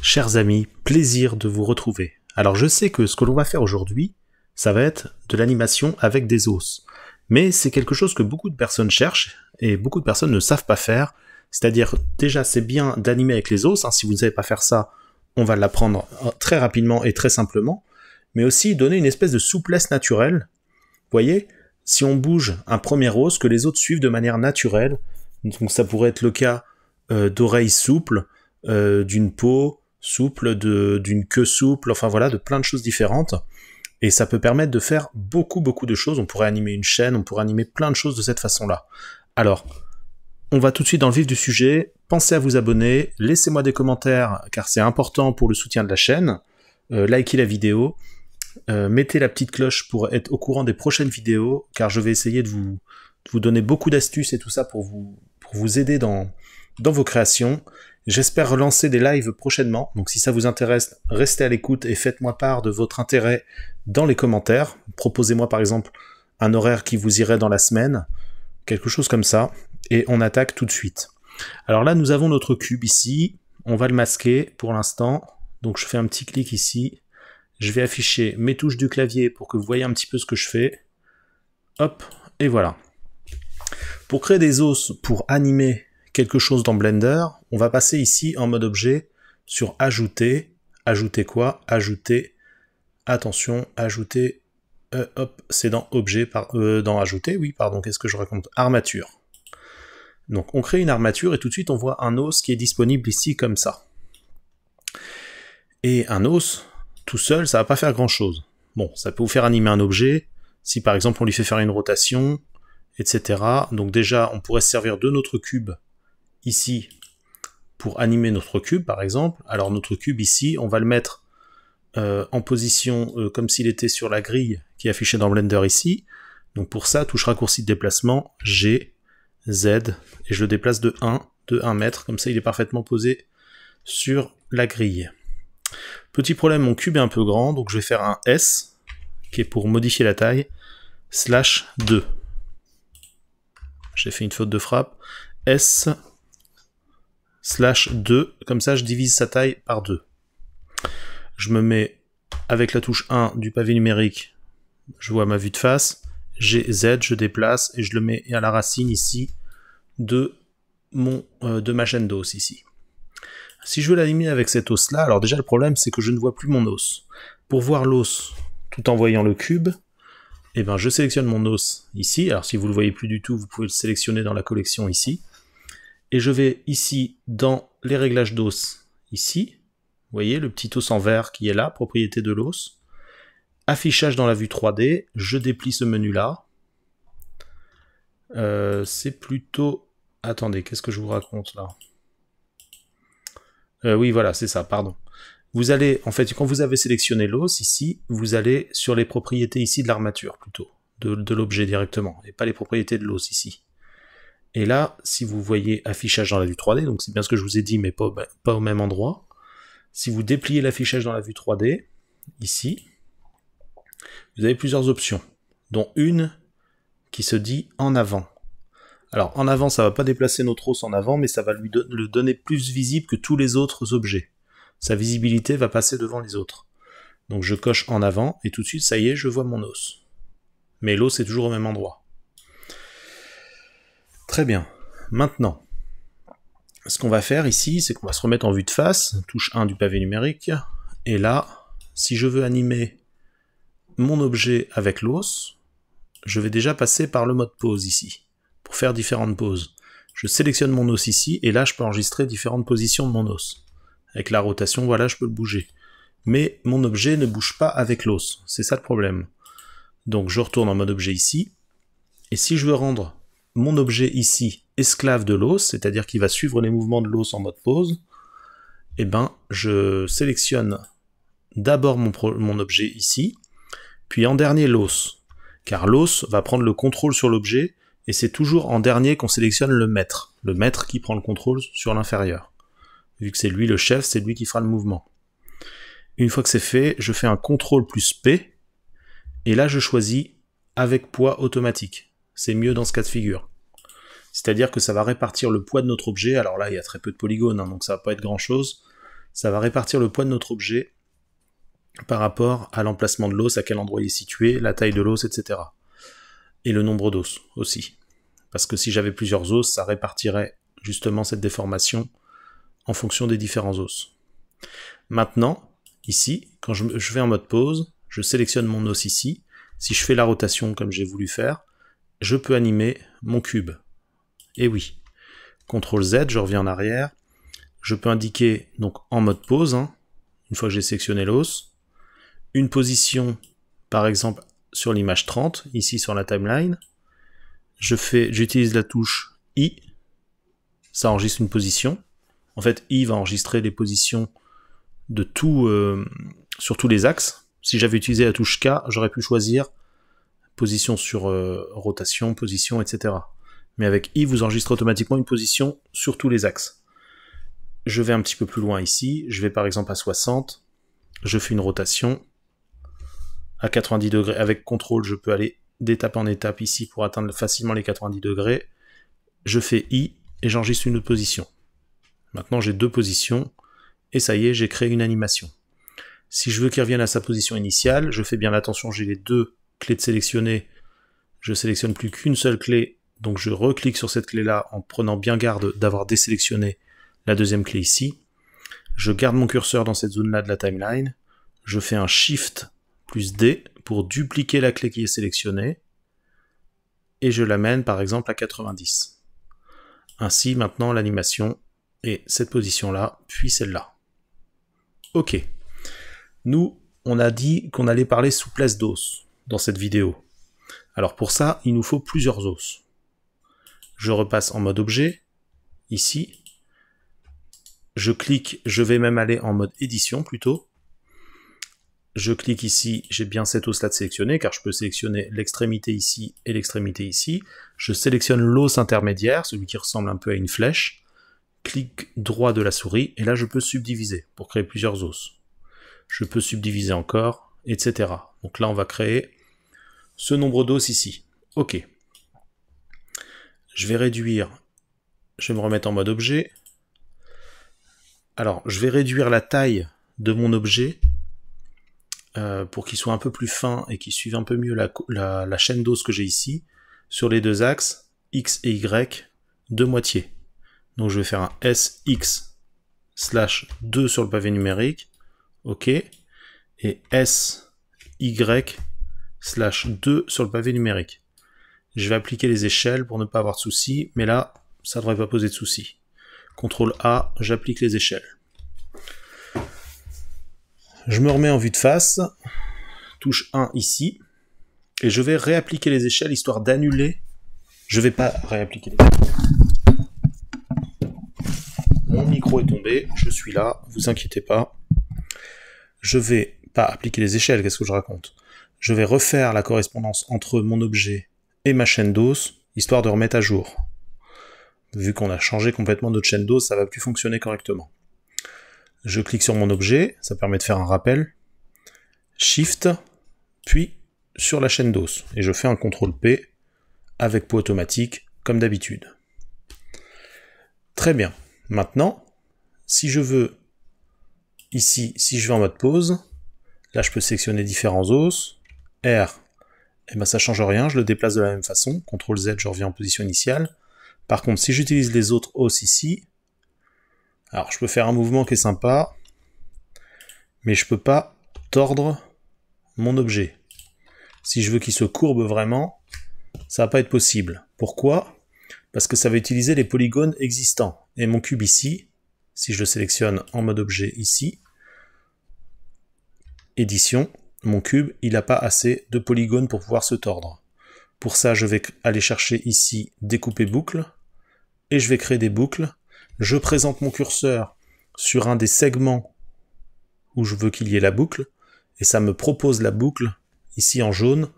Chers amis, plaisir de vous retrouver. Alors je sais que ce que l'on va faire aujourd'hui, ça va être de l'animation avec des os. Mais c'est quelque chose que beaucoup de personnes cherchent et beaucoup de personnes ne savent pas faire. C'est-à-dire, déjà c'est bien d'animer avec les os, si vous ne savez pas faire ça, on va l'apprendre très rapidement et très simplement. Mais aussi donner une espèce de souplesse naturelle. Vous voyez, si on bouge un premier os, que les autres suivent de manière naturelle. Donc ça pourrait être le cas d'oreilles souples, d'une peau souple, d'une queue souple, enfin voilà, de plein de choses différentes. Et ça peut permettre de faire beaucoup de choses. On pourrait animer une chaîne, on pourrait animer plein de choses de cette façon-là. Alors, on va tout de suite dans le vif du sujet. Pensez à vous abonner, laissez-moi des commentaires, car c'est important pour le soutien de la chaîne. Likez la vidéo, mettez la petite cloche pour être au courant des prochaines vidéos, car je vais essayer de vous donner beaucoup d'astuces et tout ça pour vous aider dans vos créations. J'espère relancer des lives prochainement, donc si ça vous intéresse, restez à l'écoute et faites-moi part de votre intérêt dans les commentaires. Proposez-moi par exemple un horaire qui vous irait dans la semaine, quelque chose comme ça, et on attaque tout de suite. Alors là, nous avons notre cube ici, on va le masquer pour l'instant, donc je fais un petit clic ici, je vais afficher mes touches du clavier pour que vous voyez un petit peu ce que je fais, hop, et voilà. Pour créer des os, pour animer quelque chose dans Blender, on va passer ici en mode objet sur ajouter. Ajouter quoi? Ajouter, attention, ajouter, hop, c'est dans objet, dans ajouter, oui, pardon, qu'est-ce que je raconte? Armature. Donc on crée une armature et tout de suite on voit un os qui est disponible ici comme ça. Et un os, tout seul, ça va pas faire grand chose. Bon, ça peut vous faire animer un objet, si par exemple on lui fait faire une rotation, etc. Donc déjà, on pourrait se servir de notre cube ici pour animer notre cube par exemple. Alors notre cube ici, on va le mettre en position comme s'il était sur la grille qui est affichée dans Blender ici. Donc pour ça, touche raccourci de déplacement, G, Z, et je le déplace de 1 mètre, comme ça il est parfaitement posé sur la grille. Petit problème, mon cube est un peu grand, donc je vais faire un S, qui est pour modifier la taille, /2. J'ai fait une faute de frappe, S /2, comme ça je divise sa taille par 2. Je me mets avec la touche 1 du pavé numérique, je vois ma vue de face, GZ, je déplace et je le mets à la racine ici de ma chaîne d'os ici. Si je veux l'animer avec cet os là, alors déjà le problème c'est que je ne vois plus mon os. Pour voir l'os tout en voyant le cube, eh ben, je sélectionne mon os ici. Alors si vous ne le voyez plus du tout, vous pouvez le sélectionner dans la collection ici. Et je vais ici dans les réglages d'os, ici. Vous voyez le petit os en vert qui est là, propriété de l'os. Affichage dans la vue 3D, je déplie ce menu-là. C'est plutôt... Attendez, qu'est-ce que je vous raconte là? Oui, voilà, c'est ça, pardon. Vous allez, en fait, quand vous avez sélectionné l'os ici, vous allez sur les propriétés ici de l'armature plutôt, de l'objet directement, et pas les propriétés de l'os ici. Et là, si vous voyez affichage dans la vue 3D, donc c'est bien ce que je vous ai dit, mais pas au même endroit. Si vous dépliez l'affichage dans la vue 3D, ici, vous avez plusieurs options, dont une qui se dit en avant. Alors en avant, ça va pas déplacer notre os en avant, mais ça va le donner plus visible que tous les autres objets. Sa visibilité va passer devant les autres. Donc je coche en avant, et tout de suite, ça y est, je vois mon os. Mais l'os est toujours au même endroit. Très bien. Maintenant, ce qu'on va faire ici, c'est qu'on va se remettre en vue de face, touche 1 du pavé numérique, et là, si je veux animer mon objet avec l'os, je vais déjà passer par le mode pose ici, pour faire différentes poses. Je sélectionne mon os ici, et là je peux enregistrer différentes positions de mon os. Avec la rotation, voilà, je peux le bouger. Mais mon objet ne bouge pas avec l'os, c'est ça le problème. Donc je retourne en mode objet ici, et si je veux rendre mon objet ici esclave de l'os, c'est-à-dire qu'il va suivre les mouvements de l'os en mode pose, eh ben je sélectionne d'abord mon objet ici, puis en dernier l'os, car l'os va prendre le contrôle sur l'objet, et c'est toujours en dernier qu'on sélectionne le maître qui prend le contrôle sur l'inférieur. Vu que c'est lui le chef, c'est lui qui fera le mouvement. Une fois que c'est fait, je fais un CTRL plus P, et là je choisis avec poids automatique. C'est mieux dans ce cas de figure. C'est-à-dire que ça va répartir le poids de notre objet. Alors là, il y a très peu de polygones, donc ça va pas être grand-chose. ça va répartir le poids de notre objet par rapport à l'emplacement de l'os, à quel endroit il est situé, la taille de l'os, etc. Et le nombre d'os aussi. Parce que si j'avais plusieurs os, ça répartirait justement cette déformation en fonction des différents os. Maintenant, ici, quand je vais en mode pause, je sélectionne mon os ici. Si je fais la rotation comme j'ai voulu faire, je peux animer mon cube. Et oui. CTRL Z, je reviens en arrière. Je peux indiquer, donc en mode pause, une fois que j'ai sélectionné l'os, une position, par exemple, sur l'image 30, ici sur la timeline. J'utilise la touche I, ça enregistre une position. En fait, I va enregistrer les positions de tout, sur tous les axes. Si j'avais utilisé la touche K, j'aurais pu choisir position sur rotation, position, etc. Mais avec I, vous enregistrez automatiquement une position sur tous les axes. Je vais un petit peu plus loin ici, je vais par exemple à 60, je fais une rotation à 90 degrés. Avec CTRL, je peux aller d'étape en étape ici pour atteindre facilement les 90 degrés. Je fais I et j'enregistre une autre position. Maintenant, j'ai deux positions et ça y est, j'ai créé une animation. Si je veux qu'il revienne à sa position initiale, je fais bien attention, j'ai les deux clés de sélectionner. Je sélectionne plus qu'une seule clé, donc je reclique sur cette clé-là en prenant bien garde d'avoir désélectionné la deuxième clé ici. Je garde mon curseur dans cette zone-là de la timeline. Je fais un Shift plus D pour dupliquer la clé qui est sélectionnée. Et je l'amène par exemple à 90. Ainsi, maintenant, l'animation est cette position-là, puis celle-là. Ok. Nous, on a dit qu'on allait parler souplesse d'os dans cette vidéo. Alors pour ça, il nous faut plusieurs os. Je repasse en mode objet, ici. Je clique, je vais même aller en mode édition plutôt. Je clique ici, j'ai bien cet os-là de sélectionner, car je peux sélectionner l'extrémité ici et l'extrémité ici. Je sélectionne l'os intermédiaire, celui qui ressemble un peu à une flèche. Clic droit de la souris, et là je peux subdiviser pour créer plusieurs os. Je peux subdiviser encore, etc. Donc là on va créer ce nombre d'os ici. Ok. Je vais réduire, je vais me remettre en mode objet. Alors, je vais réduire la taille de mon objet pour qu'il soit un peu plus fin et qu'il suive un peu mieux la chaîne d'os que j'ai ici, sur les deux axes, X et Y, de moitié. Donc je vais faire un SX/2 sur le pavé numérique, ok, et SY/2 sur le pavé numérique. Je vais appliquer les échelles pour ne pas avoir de soucis, mais là, ça ne devrait pas poser de soucis. CTRL A, j'applique les échelles. Je me remets en vue de face, touche 1 ici, et je vais réappliquer les échelles histoire d'annuler. Je vais pas réappliquer les échelles. Mon micro est tombé, je suis là, vous inquiétez pas. Je vais pas appliquer les échelles, qu'est-ce que je raconte? Je vais refaire la correspondance entre mon objet et ma chaîne d'os, histoire de remettre à jour. Vu qu'on a changé complètement notre chaîne d'os, ça va plus fonctionner correctement. Je clique sur mon objet, ça permet de faire un rappel. Shift, puis sur la chaîne d'os. Et je fais un CTRL P avec pot automatique, comme d'habitude. Très bien. Maintenant, si je veux, ici, si je vais en mode pause, là je peux sélectionner différents os. R, et ben ça change rien, je le déplace de la même façon. CTRL Z, je reviens en position initiale. Par contre, si j'utilise les autres os ici, alors je peux faire un mouvement qui est sympa, mais je peux pas tordre mon objet. Si je veux qu'il se courbe vraiment, ça va pas être possible. Pourquoi? Parce que ça va utiliser les polygones existants. Et mon cube ici, si je le sélectionne en mode objet ici, édition, mon cube, il n'a pas assez de polygones pour pouvoir se tordre. Pour ça, je vais aller chercher ici découper boucle, et je vais créer des boucles. Je présente mon curseur sur un des segments où je veux qu'il y ait la boucle, et ça me propose la boucle, ici en jaune.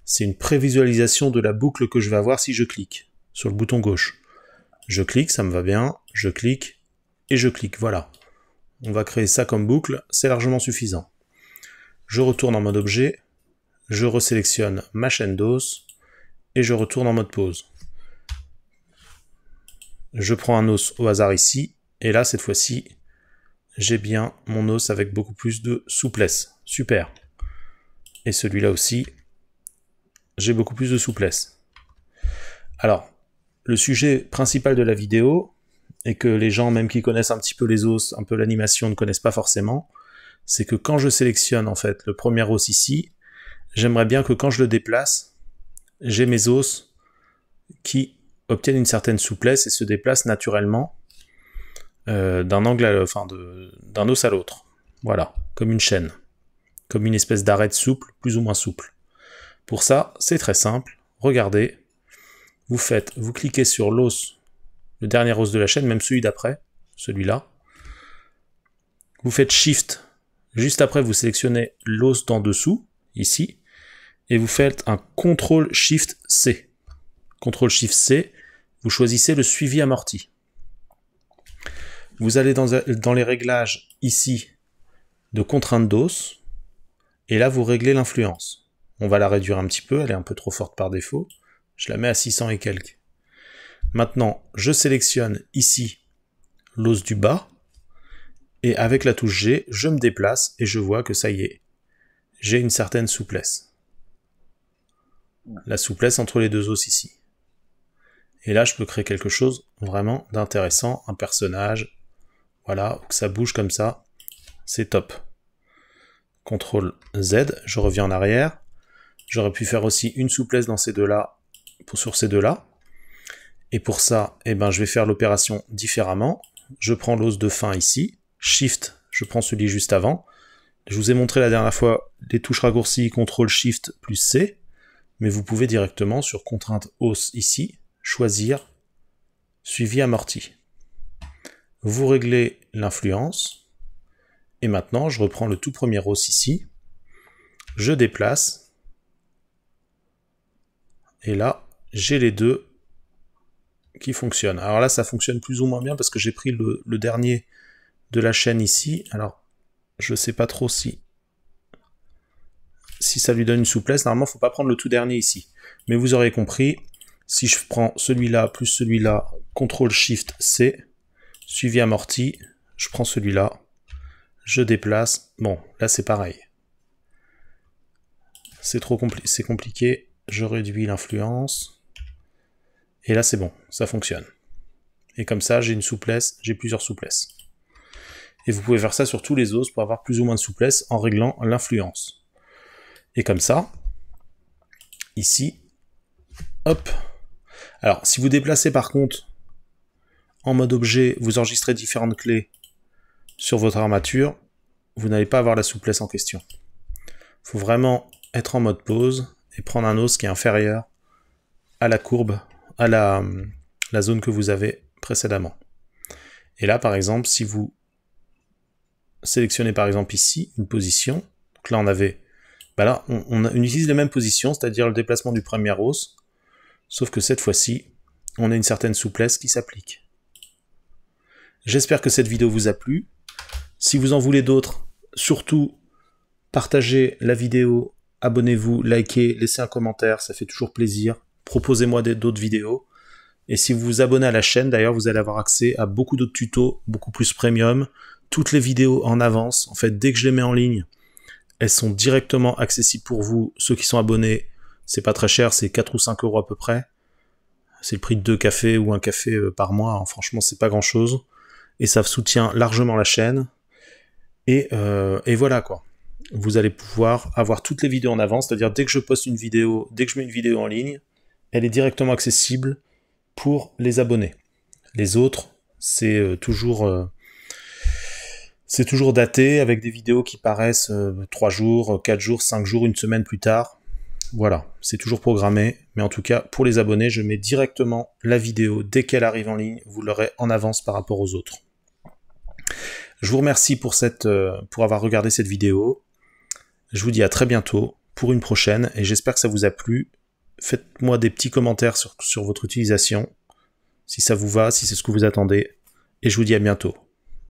C'est une prévisualisation de la boucle que je vais avoir si je clique sur le bouton gauche. Je clique, ça me va bien, je clique, et je clique, voilà. On va créer ça comme boucle, c'est largement suffisant. Je retourne en mode objet, je resélectionne ma chaîne d'os, et je retourne en mode pause. Je prends un os au hasard ici, et là, cette fois-ci, j'ai bien mon os avec beaucoup plus de souplesse. Super. Et celui-là aussi, j'ai beaucoup plus de souplesse. Alors, le sujet principal de la vidéo, et que les gens même qui connaissent un petit peu les os, un peu l'animation, ne connaissent pas forcément, c'est que quand je sélectionne en fait le premier os ici, j'aimerais bien que quand je le déplace, j'ai mes os qui obtiennent une certaine souplesse et se déplacent naturellement d'un angle, d'un os à l'autre. Voilà, comme une chaîne, comme une espèce d'arête souple, plus ou moins souple. Pour ça, c'est très simple. Regardez, vous cliquez sur l'os, le dernier os de la chaîne, même celui d'après, celui-là. Vous faites Shift. Juste après, vous sélectionnez l'os d'en dessous, ici, et vous faites un CTRL-SHIFT-C. CTRL-SHIFT-C, vous choisissez le suivi amorti. Vous allez dans les réglages, ici, de contrainte d'os, et là, vous réglez l'influence. On va la réduire un petit peu, elle est un peu trop forte par défaut. Je la mets à 600 et quelques. Maintenant, je sélectionne ici l'os du bas, et avec la touche G, je me déplace, et je vois que ça y est, j'ai une certaine souplesse. La souplesse entre les deux os ici. Et là, je peux créer quelque chose vraiment d'intéressant, un personnage, voilà, que ça bouge comme ça, c'est top. CTRL Z, je reviens en arrière. J'aurais pu faire aussi une souplesse dans ces deux-là, sur ces deux-là. Et pour ça, eh ben, je vais faire l'opération différemment. Je prends l'os de fin ici, Shift, je prends celui juste avant. Je vous ai montré la dernière fois les touches raccourcies CTRL SHIFT plus C, mais vous pouvez directement sur contrainte os ici, choisir suivi amorti. Vous réglez l'influence, et maintenant je reprends le tout premier os ici, je déplace, et là j'ai les deux qui fonctionnent. Alors là ça fonctionne plus ou moins bien parce que j'ai pris le dernier de la chaîne ici, alors je sais pas trop si ça lui donne une souplesse. Normalement il ne faut pas prendre le tout dernier ici, mais vous aurez compris, si je prends celui-là plus celui-là, CTRL SHIFT C, suivi amorti, je prends celui-là, je déplace, bon, là c'est pareil. C'est compliqué, je réduis l'influence, et là c'est bon, ça fonctionne. Et comme ça, j'ai une souplesse, j'ai plusieurs souplesses. Et vous pouvez faire ça sur tous les os pour avoir plus ou moins de souplesse en réglant l'influence. Et comme ça, ici, hop. Alors, si vous déplacez par contre en mode objet, vous enregistrez différentes clés sur votre armature, vous n'allez pas avoir la souplesse en question. Il faut vraiment être en mode pause et prendre un os qui est inférieur à la courbe, à la zone que vous avez précédemment. Et là, par exemple, si vous sélectionnez par exemple ici une position, donc là on avait, là on utilise les mêmes positions, c'est-à-dire le déplacement du premier os, sauf que cette fois-ci, on a une certaine souplesse qui s'applique. J'espère que cette vidéo vous a plu. Si vous en voulez d'autres, surtout partagez la vidéo, abonnez-vous, likez, laissez un commentaire, ça fait toujours plaisir. Proposez-moi d'autres vidéos. Et si vous vous abonnez à la chaîne, d'ailleurs, vous allez avoir accès à beaucoup d'autres tutos, beaucoup plus premium, toutes les vidéos en avance. En fait, dès que je les mets en ligne, elles sont directement accessibles pour vous. Ceux qui sont abonnés, c'est pas très cher, c'est 4 ou 5 euros à peu près. C'est le prix de 2 cafés ou un café par mois. Hein. Franchement, c'est pas grand-chose. Et ça soutient largement la chaîne. Et voilà quoi. Vous allez pouvoir avoir toutes les vidéos en avance, c'est-à-dire dès que je poste une vidéo, dès que je mets une vidéo en ligne, elle est directement accessible pour les abonnés. Les autres, c'est toujours daté avec des vidéos qui paraissent 3 jours, 4 jours, 5 jours, une semaine plus tard. Voilà, c'est toujours programmé, mais en tout cas, pour les abonnés, je mets directement la vidéo dès qu'elle arrive en ligne, vous l'aurez en avance par rapport aux autres. Je vous remercie pour avoir regardé cette vidéo. Je vous dis à très bientôt pour une prochaine, et j'espère que ça vous a plu. Faites-moi des petits commentaires sur votre utilisation, si ça vous va, si c'est ce que vous attendez, et je vous dis à bientôt.